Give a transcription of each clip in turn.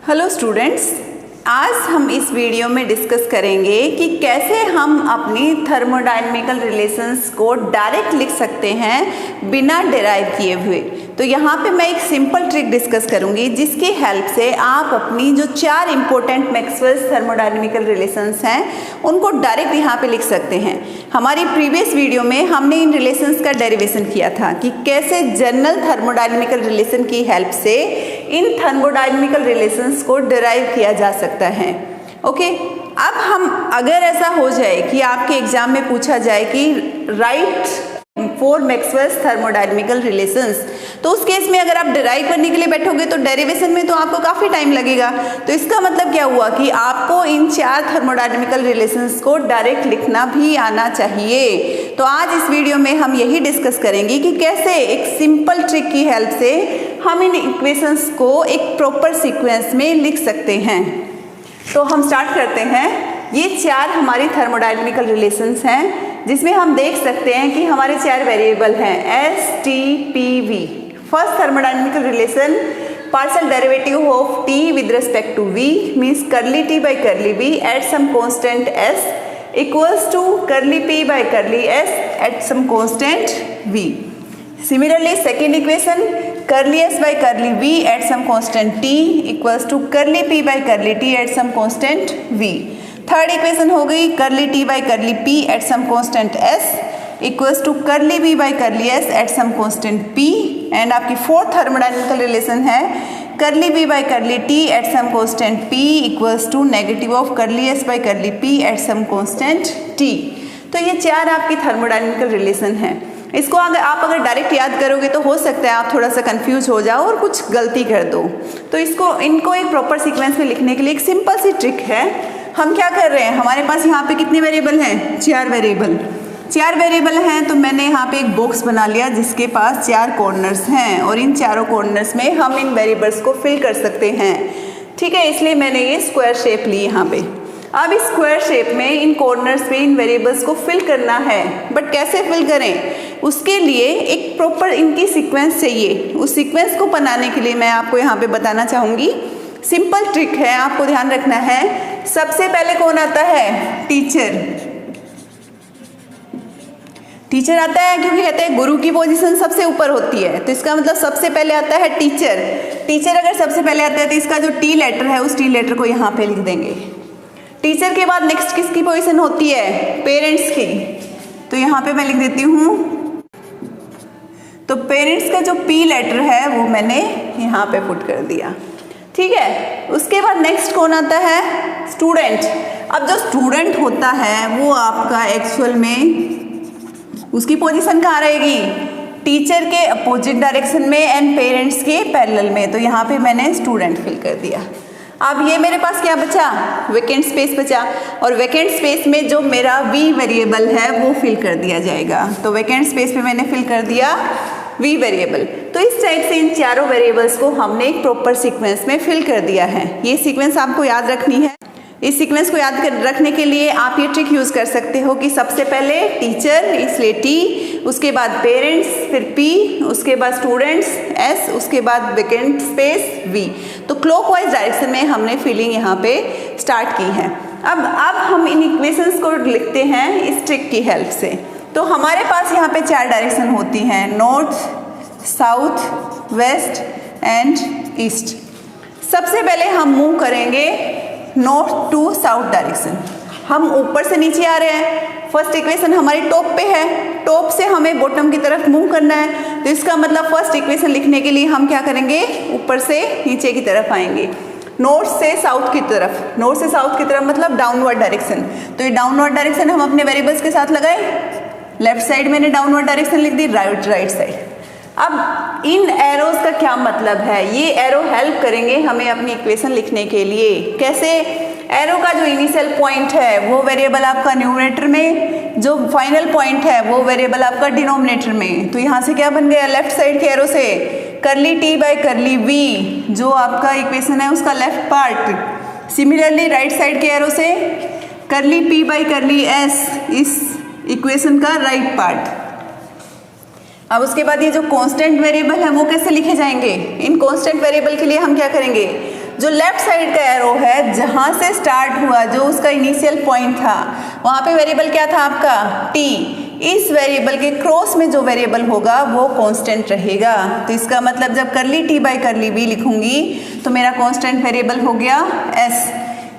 Hello students, आज हम इस वीडियो में डिस्कस करेंगे कि कैसे हम अपनी थर्मोडायनेमिकल रिलेशंस को डायरेक्ट लिख सकते हैं बिना डिराइव किए हुए। तो यहाँ पे मैं एक सिंपल ट्रिक डिस्कस करूँगी जिसकी हेल्प से आप अपनी जो 4 इंपॉर्टेंट मैक्सवेल्स थर्मोडायनेमिकल रिलेशंस हैं उनको डायरेक्ट यहाँ पे लिख सकते हैं। हमारी प्रीवियस वीडियो में हमने इन रिलेशंस का डेरिवेशन किया था कि कैसे जनरल थर्मोडायनेमिकल रिलेशन की हेल्प से इन थर्मोडायनेमिकल रिलेशंस को डिराइव किया जा सकता है। ओके, अब हम अगर ऐसा हो जाए कि आपके एग्जाम में पूछा जाए कि राइट 4 मैक्सवेल्स थर्मोडायनेमिकल रिलेशंस, तो उस केस में अगर आप डिराइव करने के लिए बैठोगे तो डेरिवेशन में तो आपको काफ़ी टाइम लगेगा। तो इसका मतलब क्या हुआ कि आपको इन 4 थर्मोडायनेमिकल रिलेशंस को डायरेक्ट लिखना भी आना चाहिए। तो आज इस वीडियो में हम यही डिस्कस करेंगे कि कैसे एक सिंपल ट्रिक की हेल्प से हम इन इक्वेशंस को एक प्रॉपर सीक्वेंस में लिख सकते हैं। तो हम स्टार्ट करते हैं। ये 4 हमारी थर्मोडायनेमिकल रिलेशंस हैं जिसमें हम देख सकते हैं कि हमारे 4 वेरिएबल हैं S, T, P, V। First thermodynamical relation, partial derivative of T with respect to V means curly T by curly V at some constant S equals to curly P by curly S at some constant V। Similarly, second equation, curly s by curly v at some constant t equals to curly p by curly t at some constant v. Third equation हो गई curly t by curly p at some constant s equals to curly v by curly s at some constant p. And आपकी fourth thermodynamical relation है curly v by curly t at some constant p equals to negative of curly s by curly p at some constant t. तो ये 4 आपकी thermodynamical relation है। इसको अगर direct याद करोगे तो हो सकता है आप थोड़ा सा कंफ्यूज हो जाओ और कुछ गलती कर दो। तो इनको एक प्रॉपर सीक्वेंस में लिखने के लिए एक सिंपल सी ट्रिक है। हम क्या कर रहे हैं, हमारे पास यहाँ पे कितने वेरिएबल हैं? 4 वेरिएबल हैं। तो मैंने यहाँ पे एक बॉक्स बना लिया जिसके पास 4 कॉर्नर्स हैं और इन चारों कॉर्नर्स में हम इन वेरिएबल्स को फिल कर सकते हैं। ठीक है, इसलिए मैंने ये स्क्वायर शेप ली यहाँ पे। अब इस स्क्वायर शेप में इन कॉर्नर्स पे इन वेरिएबल्स को फिल करना है, बट कैसे फिल करें उसके लिए एक प्रॉपर इनकी सीक्वेंस चाहिए। उस सीक्वेंस को बनाने के लिए मैं आपको यहाँ पे बताना चाहूँगी। सिंपल ट्रिक है, आपको ध्यान रखना है। सबसे पहले कौन आता है? टीचर आता है, क्योंकि कहते हैं गुरु की पोजीशन सबसे ऊपर होती है, तो इसका मतलब सबसे पहले आता है टीचर अगर सबसे पहले आता है तो इसका जो टी लेटर है उस टी लेटर को यहाँ पे लिख देंगे। टीचर के बाद नेक्स्ट किसकी पोजीशन होती है? पेरेंट्स की। तो यहाँ पे मैं लिख देती हूँ, तो पेरेंट्स का जो पी लेटर है वो मैंने यहाँ पे पुट कर दिया। ठीक है, उसके बाद नेक्स्ट कौन आता है? स्टूडेंट। अब जो स्टूडेंट होता है वो आपका एक्चुअल में उसकी पोजीशन कहाँ रहेगी? टीचर के अपोजिट डायरेक्शन में एंड पेरेंट्स के पैरेलल में। तो यहाँ पे मैंने स्टूडेंट फिल कर दिया। अब ये मेरे पास क्या बचा? वेकेंट स्पेस बचा, और वेकेंट स्पेस में जो मेरा v वेरिएबल है वो फिल कर दिया जाएगा। तो वेकेंट स्पेस पे मैंने फिल कर दिया v वेरिएबल। तो इस टाइप से इन चारों वेरिएबल्स को हमने एक प्रॉपर सीक्वेंस में फिल कर दिया है। ये सीक्वेंस आपको याद रखनी है। इस सीक्वेंस को याद रखने के लिए आप ये ट्रिक यूज़ कर सकते हो कि सबसे पहले टीचर इसलिए T, उसके बाद पेरेंट्स, फिर P, उसके बाद स्टूडेंट्स S, उसके बाद वेकेंट स्पेस V। तो क्लॉकवाइज डायरेक्शन में हमने फिलिंग यहाँ पे स्टार्ट की है। अब हम इन इक्वेशंस को लिखते हैं इस ट्रिक की हेल्प से। तो हमारे पास यहाँ पे 4 डायरेक्शन होती हैं, north, south, west and east. सबसे पहले हम मूव करेंगे नॉर्थ टू साउथ डायरेक्शन। हम ऊपर से नीचे आ रहे हैं। फर्स्ट इक्वेशन हमारी टॉप पे है, टॉप से हमें बॉटम की तरफ मूव करना है। तो इसका मतलब फर्स्ट इक्वेशन लिखने के लिए हम क्या करेंगे? ऊपर से नीचे की तरफ आएंगे, नॉर्थ से साउथ की तरफ। नॉर्थ से साउथ की तरफ मतलब डाउनवर्ड डायरेक्शन। तो ये डाउनवर्ड डायरेक्शन हम अपने वेरिएबल्स के साथ लगाए। लेफ्ट साइड मैंने डाउनवर्ड डायरेक्शन लिख दी, राइट साइड। अब इन एरोज का क्या मतलब है? ये एरो हेल्प करेंगे हमें अपनी इक्वेशन लिखने के लिए। कैसे? एरो का जो इनिशियल पॉइंट है वो वेरिएबल आपका न्यूमरेटर में, जो फाइनल पॉइंट है वो वेरिएबल आपका डिनोमिनेटर में। तो यहाँ से क्या बन गया? लेफ्ट साइड के एरो से curly T by curly V, जो आपका इक्वेशन है उसका left part. Similarly right side के एरो से curly P by curly S, इस इक्वेशन का राइट पार्ट। अब उसके बाद ये जो कांस्टेंट वेरिएबल है वो कैसे लिखे जाएंगे? इन कांस्टेंट वेरिएबल के लिए हम क्या करेंगे? जो लेफ्ट साइड का एरो है, जहाँ से स्टार्ट हुआ, जो उसका इनिशियल पॉइंट था, वहाँ पे वेरिएबल क्या था आपका t। इस वेरिएबल के क्रॉस में जो वेरिएबल होगा वो कांस्टेंट रहेगा। तो इसका मतलब जब करली t बाई करली v लिखूंगी तो मेरा कांस्टेंट वेरिएबल हो गया s।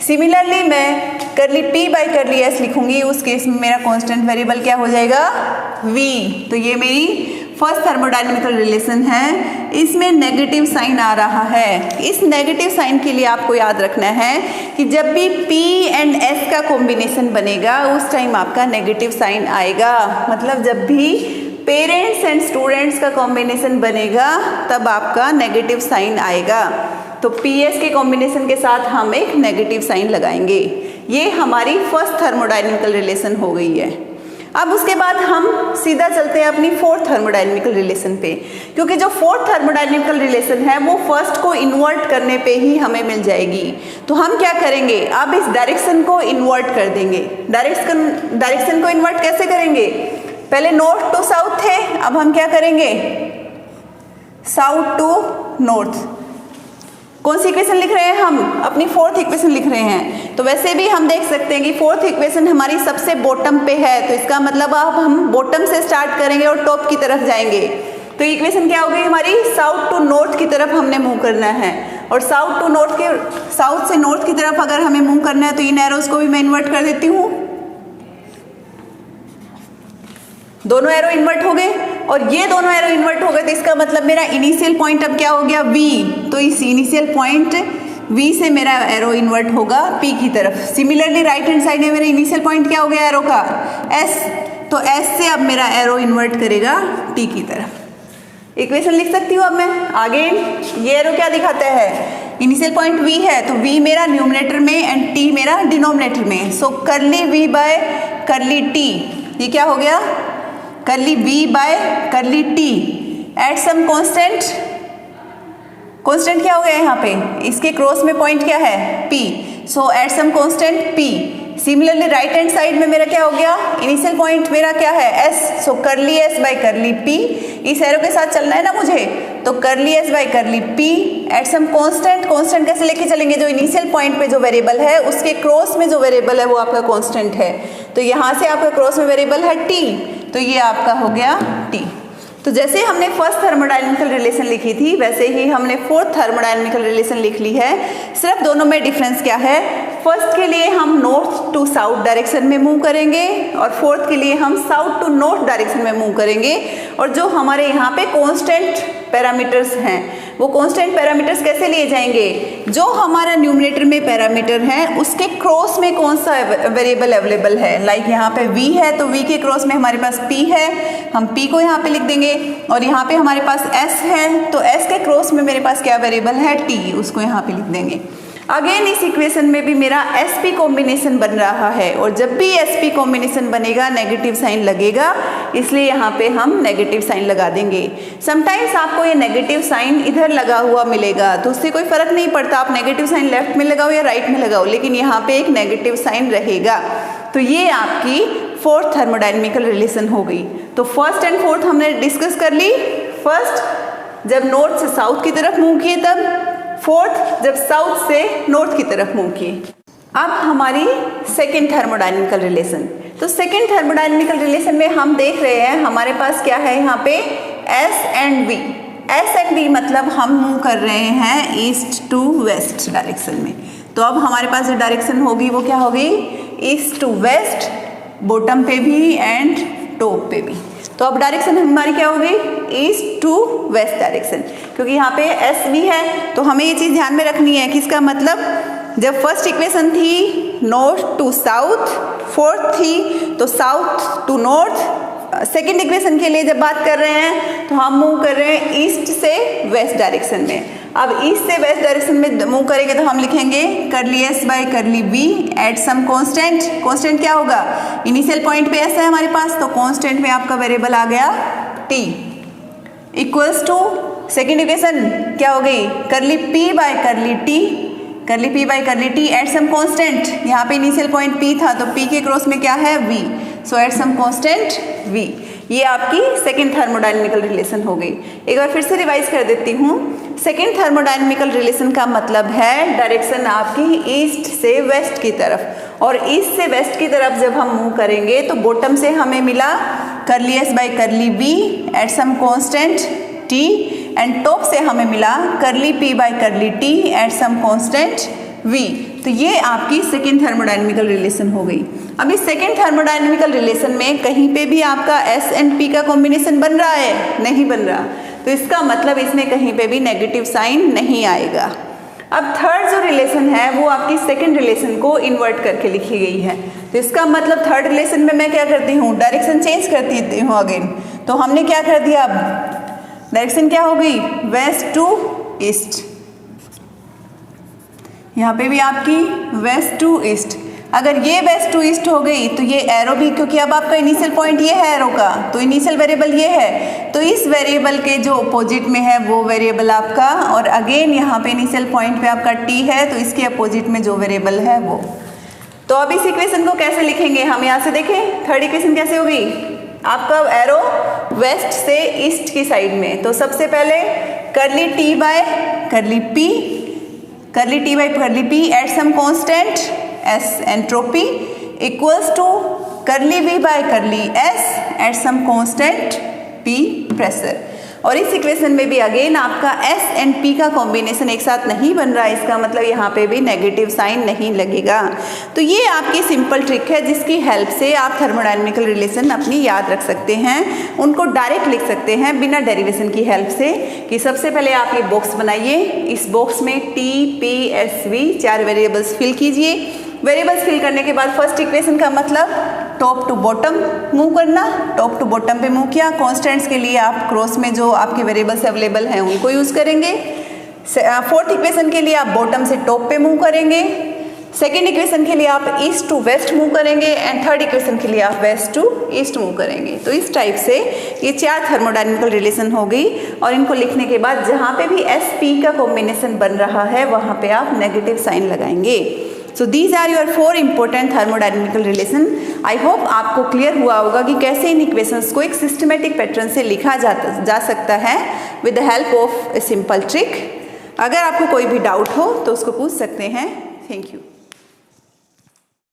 सिमिलरली मैं करली p बाई करली s लिखूंगी, उस केस में मेरा कांस्टेंट वेरिएबल क्या हो जाएगा v। तो ये मेरी फर्स्ट थर्मोडायनेमिकल रिलेशन है, इसमें नेगेटिव साइन आ रहा है। इस नेगेटिव साइन के लिए आपको याद रखना है कि जब भी p एंड s का कॉम्बिनेशन बनेगा उस टाइम आपका नेगेटिव साइन आएगा। मतलब जब भी पेरेंट्स एंड स्टूडेंट्स का कॉम्बिनेशन बनेगा तब आपका नेगेटिव साइन आएगा। तो PS के कॉम्बिनेशन के साथ हम एक नेगेटिव साइन लगाएंगे। ये हमारी फर्स्ट थर्मोडायनेमिकल रिलेशन हो गई है। अब उसके बाद हम सीधा चलते हैं अपनी फोर्थ थर्मोडायनेमिकल रिलेशन पे, क्योंकि जो फोर्थ थर्मोडायनेमिकल रिलेशन है वो फर्स्ट को इन्वर्ट करने पे ही हमें मिल जाएगी। तो हम क्या करेंगे, अब इस डायरेक्शन को इन्वर्ट कर देंगे। डायरेक्शन को इन्वर्ट कैसे करेंगे, पहले नॉर्थ टू साउथ थे, अब हम क्या करेंगे साउथ टू नॉर्थ। कौन सी इक्वेशन लिख रहे हैं हम, अपनी फोर्थ इक्वेशन लिख रहे हैं। तो वैसे भी हम देख सकते हैं कि फोर्थ इक्वेशन हमारी सबसे बॉटम पे है, तो इसका मतलब अब हम बॉटम से स्टार्ट करेंगे और टॉप की तरफ जाएंगे। तो इक्वेशन क्या हो गई हमारी, साउथ टू नॉर्थ की तरफ हमने मूव करना है। और साउथ से नॉर्थ की तरफ अगर हमें मूव करना है तो इन एरोज को भी मैं इन्वर्ट कर देती हूँ। दोनों एरो इन्वर्ट हो गए और ये दोनों एरो इन्वर्ट हो गए, तो इसका मतलब मेरा इनिशियल पॉइंट अब क्या हो गया V। तो इस इनिशियल पॉइंट V से मेरा एरो इन्वर्ट होगा P की तरफ। सिमिलरली राइट हैंड साइड में मेरा इनिशियल पॉइंट क्या हो गया एरो का S, तो S से अब मेरा एरो इन्वर्ट करेगा T की तरफ। इक्वेशन लिख सकती हूँ अब मैं आगे। ये एरो क्या दिखाता है, इनिशियल पॉइंट V है, तो V मेरा न्यूमरेटर में एंड T मेरा डिनोमिनेटर में। सो करली V बाय करली T, ये क्या हो गया curly V by curly T at some constant. Constant क्या हो गया यहाँ पे, इसके क्रॉस में पॉइंट क्या है P, so at some constant P। Similarly right hand side में मेरा क्या हो गया, इनिशियल पॉइंट मेरा क्या है S, so curly S by curly P। इस एरो के साथ चलना है ना मुझे, तो curly S by curly P at some constant. Constant कैसे लेके चलेंगे, जो इनिशियल पॉइंट पे जो वेरिएबल है उसके क्रॉस में जो वेरिएबल है वो आपका कांस्टेंट है। तो यहाँ से आपका क्रॉस में वेरिएबल है T, तो ये आपका हो गया T। तो जैसे हमने फर्स्ट थर्मोडायनेमिकल रिलेशन लिखी थी वैसे ही हमने फोर्थ थर्मोडायनेमिकल रिलेशन लिख ली है। सिर्फ दोनों में डिफरेंस क्या है, फर्स्ट के लिए हम नॉर्थ टू साउथ डायरेक्शन में मूव करेंगे और फोर्थ के लिए हम साउथ टू नॉर्थ डायरेक्शन में मूव करेंगे। और जो हमारे यहाँ पे कांस्टेंट पैरामीटर्स हैं वो कांस्टेंट पैरामीटर्स कैसे लिए जाएंगे, जो हमारा न्यूमरेटर में पैरामीटर है उसके क्रॉस में कौन सा वेरिएबल अवेलेबल है। लाइक यहाँ पे V है तो V के क्रॉस में हमारे पास P है, हम P को यहाँ पे लिख देंगे। और यहाँ पे हमारे पास S है तो S के क्रॉस में मेरे पास क्या वेरिएबल है T, उसको यहाँ पे लिख देंगे। अगेन इस इक्वेशन में भी मेरा SP कॉम्बिनेशन बन रहा है और जब भी SP कॉम्बिनेशन बनेगा नेगेटिव साइन लगेगा, इसलिए यहाँ पे हम नेगेटिव साइन लगा देंगे। समटाइम्स आपको ये नेगेटिव साइन इधर लगा हुआ मिलेगा तो उससे कोई फर्क नहीं पड़ता, आप नेगेटिव साइन लेफ्ट में लगाओ या राइट में लगाओ, लेकिन यहाँ पे एक नेगेटिव साइन रहेगा। तो ये आपकी फोर्थ थर्मोडायनेमिकल रिलेशन हो गई। तो फर्स्ट एंड फोर्थ हमने डिस्कस कर ली। फर्स्ट जब नॉर्थ से साउथ की तरफ मूव किए तब, फोर्थ जब साउथ से नॉर्थ की तरफ मूव किए। अब हमारी सेकेंड थर्मोडायनेमिकल रिलेशन। तो सेकेंड थर्मोडायनेमिकल रिलेशन में हम देख रहे हैं हमारे पास क्या है यहाँ पे S and V। S and V मतलब हम मूव कर रहे हैं ईस्ट टू वेस्ट डायरेक्शन में। तो अब हमारे पास जो डायरेक्शन होगी वो क्या होगी, ईस्ट टू वेस्ट, बॉटम पे भी एंड टॉप पे भी। तो अब डायरेक्शन हमारी क्या होगी, ईस्ट टू वेस्ट डायरेक्शन, क्योंकि यहाँ पे एस भी है। तो हमें ये चीज़ ध्यान में रखनी है कि इसका मतलब जब फर्स्ट इक्वेशन थी नॉर्थ टू साउथ, फोर्थ थी तो south to north, second equation के लिए जब बात कर रहे हैं तो हम मूव कर रहे हैं ईस्ट से वेस्ट डायरेक्शन में। अब ईस्ट से वेस्ट डायरेक्शन में मूव करेंगे तो हम लिखेंगे curly S by curly B at some constant. Constant क्या होगा, इनिशियल पॉइंट पे एस है हमारे पास, तो कांस्टेंट में आपका वेरिएबल आ गया T equals to second equation क्या हो गई, curly P by curly T, curly P by curly T at some constant. यहाँ पे इनिशियल पॉइंट पी था तो पी के क्रॉस में क्या है V, so at some constant V. ये आपकी सेकेंड थर्मोडायनेमिकल रिलेशन हो गई। एक बार फिर से रिवाइज कर देती हूँ। सेकेंड थर्मोडायनेमिकल रिलेशन का मतलब है डायरेक्शन आपकी ईस्ट से वेस्ट की तरफ, और ईस्ट से वेस्ट की तरफ जब हम मूव करेंगे तो बॉटम से हमें मिला curly S by curly B at some constant T, and top से हमें मिला curly P by curly T at some constant V. तो ये आपकी सेकेंड थर्मोडायनेमिकल रिलेशन हो गई। अब इस सेकेंड थर्मोडायनेमिकल रिलेशन में कहीं पे भी आपका एस एंड पी का कॉम्बिनेशन बन रहा है? नहीं बन रहा, तो इसका मतलब इसमें कहीं पे भी नेगेटिव साइन नहीं आएगा। अब थर्ड जो रिलेशन है वो आपकी सेकेंड रिलेशन को इन्वर्ट करके लिखी गई है। तो इसका मतलब थर्ड रिलेशन में मैं क्या करती हूँ, डायरेक्शन चेंज करती हूँ अगेन। तो हमने क्या कर दिया, अब डायरेक्शन क्या हो गई, वेस्ट टू ईस्ट। यहाँ पे भी आपकी वेस्ट टू ईस्ट। अगर ये वेस्ट टू ईस्ट हो गई तो ये एरो भी, क्योंकि अब आपका इनिशियल पॉइंट ये है एरो का, तो इनिशियल वेरिएबल ये है, तो इस वेरिएबल के जो अपोजिट में है वो वेरिएबल आपका, और अगेन यहाँ पे इनिशियल पॉइंट पे आपका टी है, तो इसके अपोजिट में जो वेरिएबल है वो। तो अब इस इक्वेशन को कैसे लिखेंगे हम, यहाँ से देखें थर्ड इक्वेशन कैसे होगी, आपका एरो वेस्ट से ईस्ट की साइड में। तो सबसे पहले curly T by curly P, curly T by curly P at some constant S entropy equals to curly V by curly S at some constant P pressure. और इस equation में भी अगेन आपका एस एंड पी का combination एक साथ नहीं बन रहा है, इसका मतलब यहाँ पे भी नेगेटिव साइन नहीं लगेगा। तो ये आपकी सिंपल ट्रिक है जिसकी हेल्प से आप थर्मोडायनेमिकल रिलेशन अपनी याद रख सकते हैं, उनको डायरेक्ट लिख सकते हैं बिना डेरिवेशन की हेल्प से। कि सबसे पहले आप ये बॉक्स बनाइए, इस बॉक्स में T P S V 4 variables fill कीजिए। वेरिएबल्स फिल करने के बाद फर्स्ट इक्वेशन का मतलब टॉप टू बॉटम मूव करना, टॉप टू बॉटम पे मूव किया। कॉन्स्टेंट्स के लिए आप क्रॉस में जो आपके वेरिएबल्स अवेलेबल हैं उनको यूज़ करेंगे। फोर्थ इक्वेशन के लिए आप बॉटम से टॉप पे मूव करेंगे। सेकेंड इक्वेशन के लिए आप ईस्ट टू वेस्ट मूव करेंगे, एंड थर्ड इक्वेशन के लिए आप वेस्ट टू ईस्ट मूव करेंगे। तो इस टाइप से ये 4 थर्मोडायनेमिकल रिलेशन हो गई, और इनको लिखने के बाद जहाँ पे भी एस पी का कॉम्बिनेशन बन रहा है वहाँ पे आप नेगेटिव साइन लगाएंगे। So these are your 4 important thermodynamical relation. I hope आपको क्लियर हुआ होगा कि कैसे इन इक्वेशंस को एक सिस्टमेटिक पैटर्न से लिखा जा सकता है with the help of a simple trick. अगर आपको कोई भी डाउट हो तो उसको पूछ सकते हैं। Thank you.